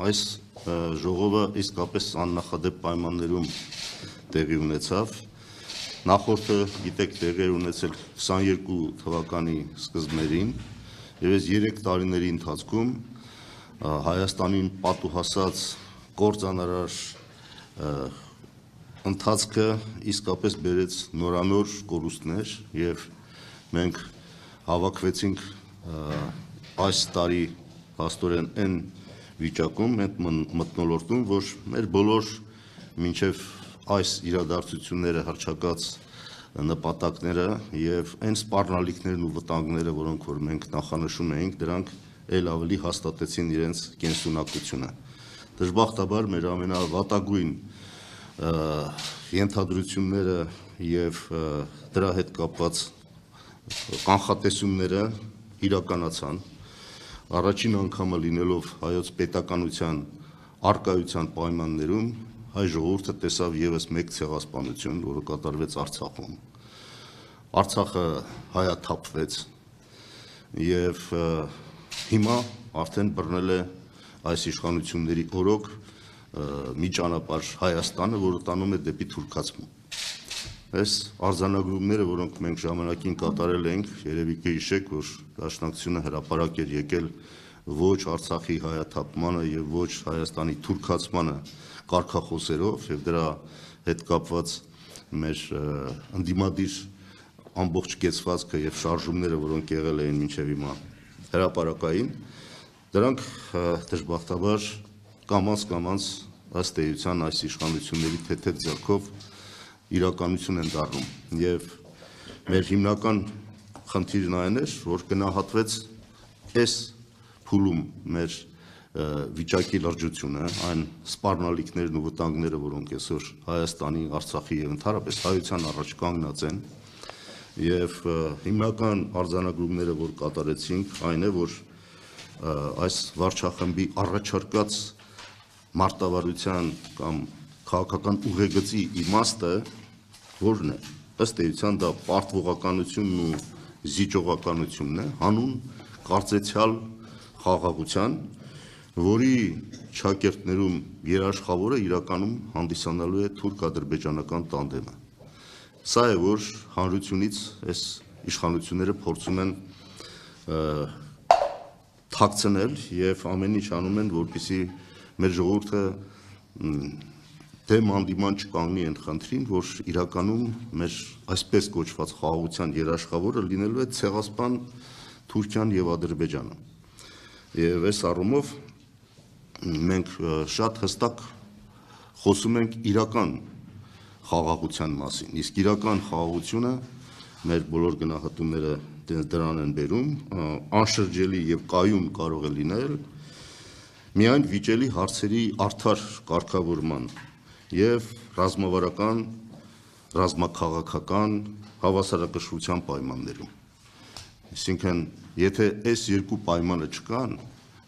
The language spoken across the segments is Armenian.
այս ժողովը իսկապես աննախադեպ պայմաններում տեղի ունեցավ։ Նախորդը գիտեք տեղի ունեցել 22 թվականի սկզբներին եւ այս 3 տարիների ընթացքում Հայաստանին պատուհասած կործանարար ընթացքը իսկապես բերեց նորանոր կորուստներ եւ մենք հավաքվեցինք այս տարի հաստորեն այն վիճակում մենք մթնոլորտում, որ մեր բոլոր մինչև այս իրադարձությունները հռչակած նպատակները եւ այն սպառնալիքներն ու վտանգները, որոնք որ մենք նախանշում էինք, դրանք ել ավելի հաստատեցին իրենց կենսունակությունը։ Դժբախտաբար մեր ամենավատագույն ենթադրությունները եւ դրա հետ կապված կանխատեսումները իրականացան։ Առաջին անգամը լինելով հայոց պետականության արկայության պայմաններում հայ ժողովուրդը տեսավ եւս մեկ ցեղասպանություն, որը կատարվեց Արցախում։ Արցախը հայաթափվեց եւ հիմա արդեն բռնել է այս իշխանությունների օրոք մի ճանապարհ Հայաստանը, որը տանում է դեպի թուրքացում։ Այս արձանագրումները, որոնք մենք ժամանակին կատարել ենք, երևի կհիշեք, որ Դաշնակցությունը հրապարակ էր եկել ոչ Արցախի հայաթափմանը եւ ոչ Հայաստանի թուրքացմանը կարգախոսերով եւ դրա հետ կապված մեր ընդդիմադիր ամբողջ կեցվածքը եւ շարժումները, որոնք եղել էին մինչեւ հիմա հրապարակային, դրանք դժբախտաբար կամաց ըստ էության այս իշխանությունների թեթև ձեռքով իրականություն են դառնում եւ մեր հիմնական խնդիրն այն էր, որ գնահատվեց այս փուլում մեր վիճակի լրջությունը, այն սպառնալիքներն ու վտանգները, որոնք այսօր Հայաստանի, Արցախի եւ ընդհանրապես հայության առաջ կանգնած են եւ հիմնական արձանագրումները, որ կատարեցինք, այն է, որ այս վարչախմբի առաջարկած մարտավարության կամ քաղաքական ուղեգծի իմաստը որն է, ըստ էության դա պարտվողականությունն ու զիջողականությունն է, հանուն կարծեցյալ խաղաղության, որի ճակերտներում երաշխավորը իրականում հանդիսանալու է թուրք-ադրբեջանական տանդեմը։ Սա է, որ հանրությունից այս իշխանությունները փորձում են թաքցնել եւ ամեն ինչ անում են, որպեսզի մեր ժողովուրդը դեմ հանդիման չկանգնի այն խնդրին, որ իրականում մեր այսպես կոչված խաղաղության երաշխավորը լինելու է ցեղասպան Թուրքիան եւ Ադրբեջանը։ Եվ այս առումով մենք շատ հստակ խոսում ենք իրական խաղաղության մասին, իսկ իրական խաղաղությունը մեր բոլոր գնահատումները դրան են բերում, անշրջելի եւ կայուն կարող է լինել միայն վիճելի հարցերի արդար կարգավորման եւ ռազմավարական, ռազմաքաղաքական հավասարակշռության պայմաններում։ Այսինքն, եթե այս երկու պայմանը չկան,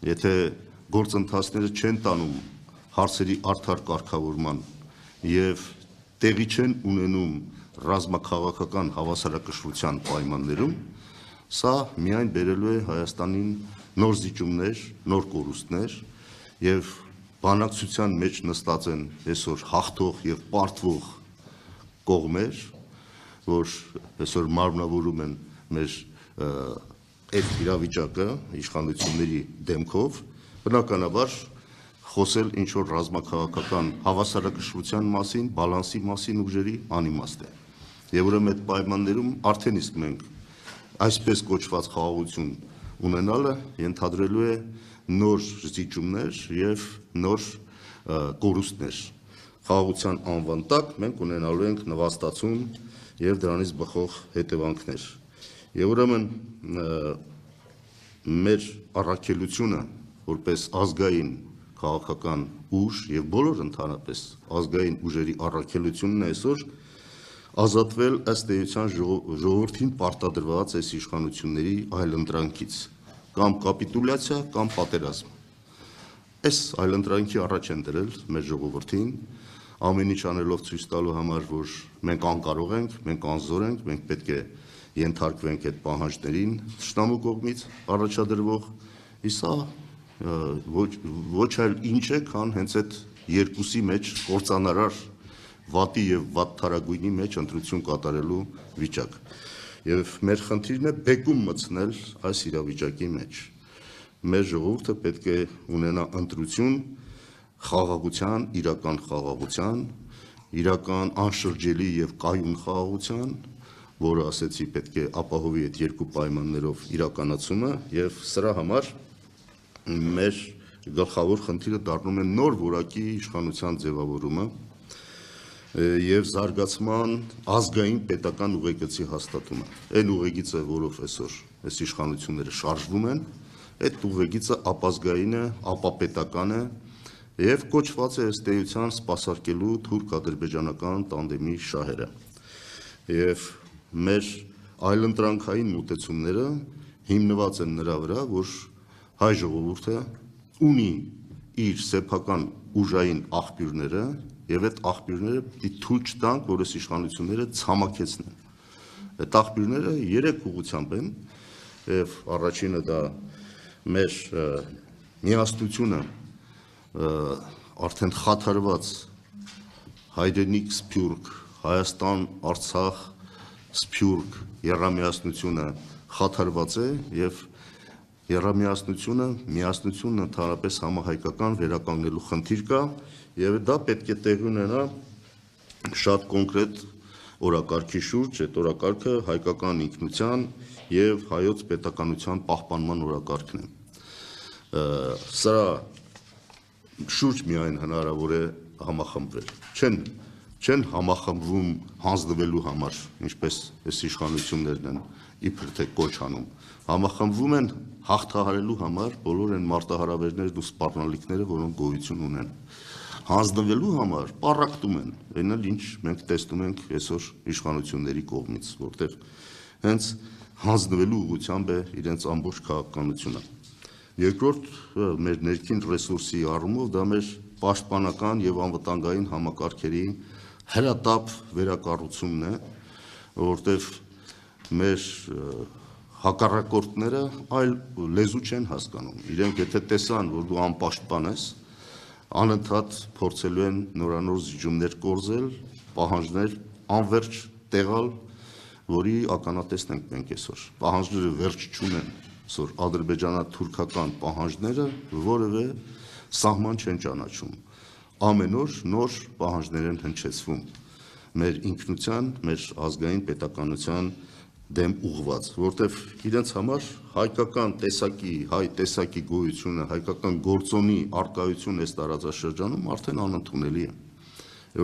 եթե գործընթացները չեն տանում հարցերի արդար կարգավորման եւ տեղի չեն ունենում ռազմաքաղաքական հավասարակշռության պայմաններում, սա միայն բերելու է Հայաստանին նոր զիջումներ, նոր կորուստներ եւ բանակցության մեջ նստած են այսօր հաղթող եւ պարտվող կողմեր, որ այսօր մարմնավորում են մեր այդ իրավիճակը իշխանությունների դեմքով, բնականաբար խոսել ինչ որ ռազմաքաղաքական հավասարակշռության մասին, բալանսի մասին ուժերի անիմաստ է։ Եվ ուրեմն այդ պայմաններում արդեն իսկ մենք այսպես կոչված խաղաղություն ունենալը ենթադրելու է նոր զիջումներ եւ նոր կորուստներ։ Խաղաղության անվան տակ մենք ունենալու ենք նվաստացում եւ դրանից բխող հետևանքներ։ Եվ ուրեմն մեր առաքելությունը որպես ազգային քաղաքական ուժ եւ բոլոր ընդհանրապես ազգային ուժերի առաքելությունն է այսօր ազատվել ըստ էության ժողովրդին պարտադրված այս իշխանությունների այլընտրանքից կամ կապիտուլյացիա կամ պատերազմ։ Այս այլընտրանքի առաջ են դրել մեր ժողովրդին ամեն ինչ անելով ցույց տալու համար, որ մենք անկարող ենք, մենք անզոր ենք, մենք պետք է ենթարկվենք այդ պահանջներին, թշնամու կողմից առաջադրվող, իսկ ոչ այլ ինչ է, քան հենց այդ երկուսի մեջ կործանարար վատի եւ վատթարագույնի մեջ ընտրություն կատարելու վիճակ։ Եվ մեր խնդիրն է բեկում մտցնել այս իրավիճակի մեջ։ Մեր ժողովուրդը պետք է ունենա ընտրություն խաղաղության, իրական անշրջելի եւ կայուն խաղաղության, որը ասեցի պետք է ապահովի այդ երկու պայմաններով իրականացումը եւ սրա համար մեր գլխավոր խնդիրը դառնում է նոր որակի իշխանության ձևավորումը եւ զարգացման ազգային պետական ուղեկցի հաստատումը։ Այն ուղեկիցը, որով այսօր այս իշխանությունները շարժվում են, այդ ուղեկիցը ապազգային է, ապապետական է եւ կոչված է ըստ էության սպասարկելու թուրք-ադրբեջանական տանդեմի շահերը։ Եվ մեր այլընտրանքային մոտեցումները հիմնված են նրա վրա, որ հայ ժողովուրդը ունի իր սեփական ուժային աղբյուրները եւ այդ աղբյուրները պիտի թույլ չտանք, որ այս իշխանությունները ցամաքեցնեն։ Այդ աղբյուրները 3 ուղղությամբ են եւ առաջինը դա մեր միասնությունը արդեն խաթարված հայրենիք սփյուռք Հայաստան, Արցախ սփյուռք երամիասնությունը խաթարված է եւ միասնությունն ընդհանրապես համահայկական վերականգնելու խնդիր կա եւ դա պետք է տեղի ունենա շատ կոնկրետ օրակարգի շուրջ, այդ օրակարգը հայկական ինքնության եւ հայոց պետականության պահպանման օրակարգն է։ Սրա շուրջ միայն հնարավոր է համախմբվել։ Չեն համախմբվում հանձնվելու համար, ինչպես այս իշխանություններն են իբր թե կոչ անում, համախմբվում են հաղթահարելու համար բոլոր այն մարտահրավերներն ու սպառնալիքները, որոնք գոյություն ունեն։ Հանձնվելու համար պառակտում են, այն էլ ինչ մենք տեսնում ենք այսօր իշխանությունների կողմից, որտեղ հենց հանձնվելու ուղղությամբ է իրենց ամբողջ քաղաքականությունը։ Երկրորդ մեր ներքին ռեսուրսի առումով դա մեր պաշտպանական եւ անվտանգային համակարգերի հրատապ վերակառուցումն է, որտեղ մեր հակառակորդները այլ լեզու չեն հասկանում։ Իրենք եթե տեսան, որ դու անպաշտպան ես, անընդհատ փորձելու են նորանոր զիջումներ կորզել, պահանջներ անverջ տեղալ, որի ականատեսն ենք մենք այսօր։ Պահանջները վերջ չունեն, այսօր ադրբեջանա-թուրքական պահանջները որևէ սահման չեն ճանաչում։ Ամեն օր նոր պահանջներ են հնչեցվում մեր ինքնության, մեր ազգային պետականության դեմ ուղղված, որտեղ իրենց համար հայկական տեսակի գոյությունը, հայկական գործոնի արկայություն այս տարածաշրջանում արդեն անընդունելի է։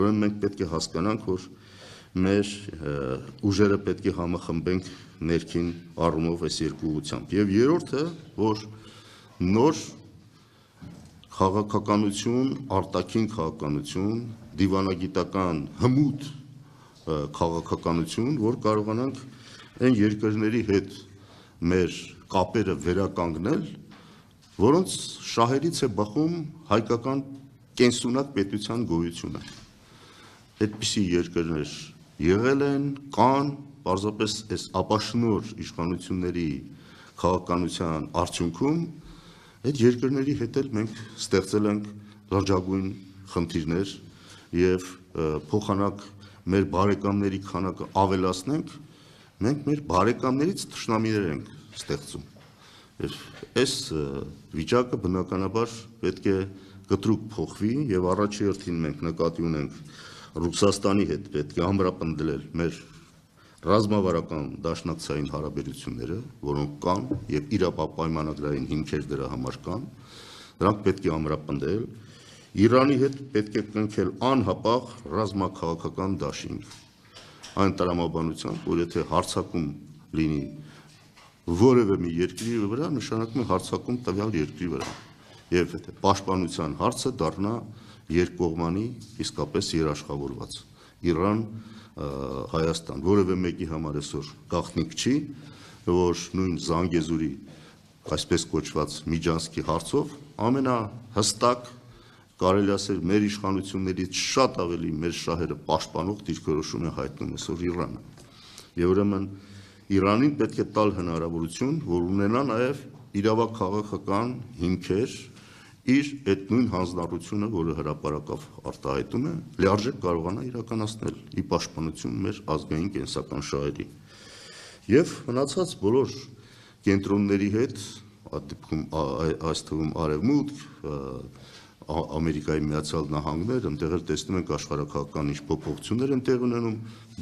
Ուրեմն մենք պետք է հասկանանք, որ մեր ուժերը պետք է համախմբենք ներքին առումով այս երկու ուղղությամբ։ Եվ երրորդը, որ նոր քաղաքականություն, արտաքին քաղաքականություն, դիվանագիտական հմուտ քաղաքականություն, որ կարողանանք այն երկրների հետ մեր կապերը վերականգնել, որոնց շահերից է բխում հայկական կենսունակ պետության գոյությունը։ Այդպիսի երկրներ եղել են, կան, պարզապես այս ապաշնոր իշխանությունների քաղաքականության արդյունքում այդ երկրների հետ էլ մենք ստեղծել ենք լրջագույն խնդիրներ եւ փոխանակ մեր բարեկամների քանակը ավելացնենք, մենք մեր բարեկամներից թշնամիներ ենք ստեղծում։ Այս վիճակը բնականաբար պետք է կտրուկ փոխվի եւ առաջի հերթին մենք նկատի ունենք Ռուսաստանի հետ պետք է ամրապնդել մեր ռազմավարական դաշնակցային հարաբերությունները, որոնք կան եւ իրապայմանագրային հիմքեր դրա համար կան, դրանք պետք է ամրապնդել։ Իրանի հետ պետք է կնքել անհապաղ ռազմաքաղաքական դաշինք, այն տրամաբանությամբ, որ եթե հարձակում լինի որևէ մի երկրի վրա, նշանակում է հարձակում տվյալ երկրի վրա, եւ եթե պաշտպանության հարցը դառնա երկկողմանի իսկապես երաշխավորված։ Իրան, Հայաստան, որևէ մեկի համար այսօր գաղտնիք չի, որ նույն Զանգեզուրի այսպես կոչված Միջանցքի հարցով ամենահստակ կարելի ասել մեր իշխանություններից շատ ավելի մեր շահերը պաշտպանող դիրքորոշում է հայտնում այսօր Իրանը։ Եվ ուրեմն Իրանին պետք է տալ հնարավորություն, որ ունենա նաև իրավաքաղաքական հիմքեր իր այդ նույն հանձնառությունը, որը հրապարակավ արտահայտում է, լիարժեք կարողանա իրականացնել ի պաշտպանություն մեր ազգային կենսական շահերի։ Եվ մնացած բոլոր կենտրոնների հետ, այս թվում Արևմուտք, Ամերիկայի Միացյալ Նահանգներ, այնտեղ էլ տեսնում ենք աշխարհաքաղաքական ինչ փոփոխություններ են տեղ ունենում,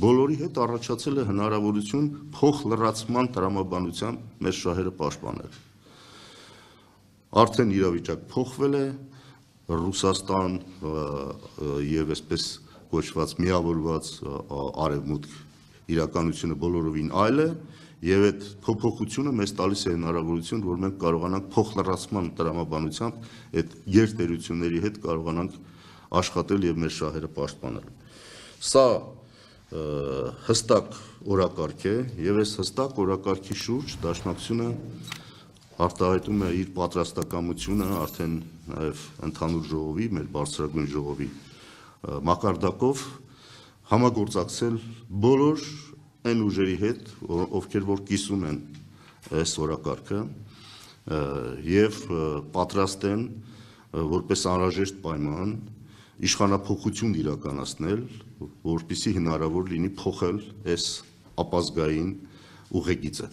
բոլորի հետ առաջացել է հնարավորություն փոխլրացման տրամաբանությամբ մեր շահերը պաշտպանել։ Արդեն իրավիճակ փոխվել է, Ռուսաստան եւ այսպես կոչված միավորված Արևմուտք իրականությունը բոլորովին այլ է, եւ այդ փոփոխությունը մեզ տալիս է հնարավորություն, որ մենք կարողանանք փոխլրացման տրամաբանությամբ այդ գերտերությունների հետ կարողանանք աշխատել եւ մեր շահերը պաշտպանել։ Սա հստակ օրակարգ է եւ այս հստակ օրակարգի շուրջ Դաշնակցությունը արտահայտում է իր պատրաստակամությունը արդեն նաև ընդհանուր ժողովի, մեր բարձրագույն ժողովի մակարդակով համագործակցել բոլոր այն ուժերի հետ, ովքեր որ կիսում են այս օրակարգը եւ պատրաստ են որպես անհրաժեշտ պայման իշխանափոխություն իրականացնել, որպեսզի հնարավոր լինի փոխել այս ապազգային ուղեգիծը։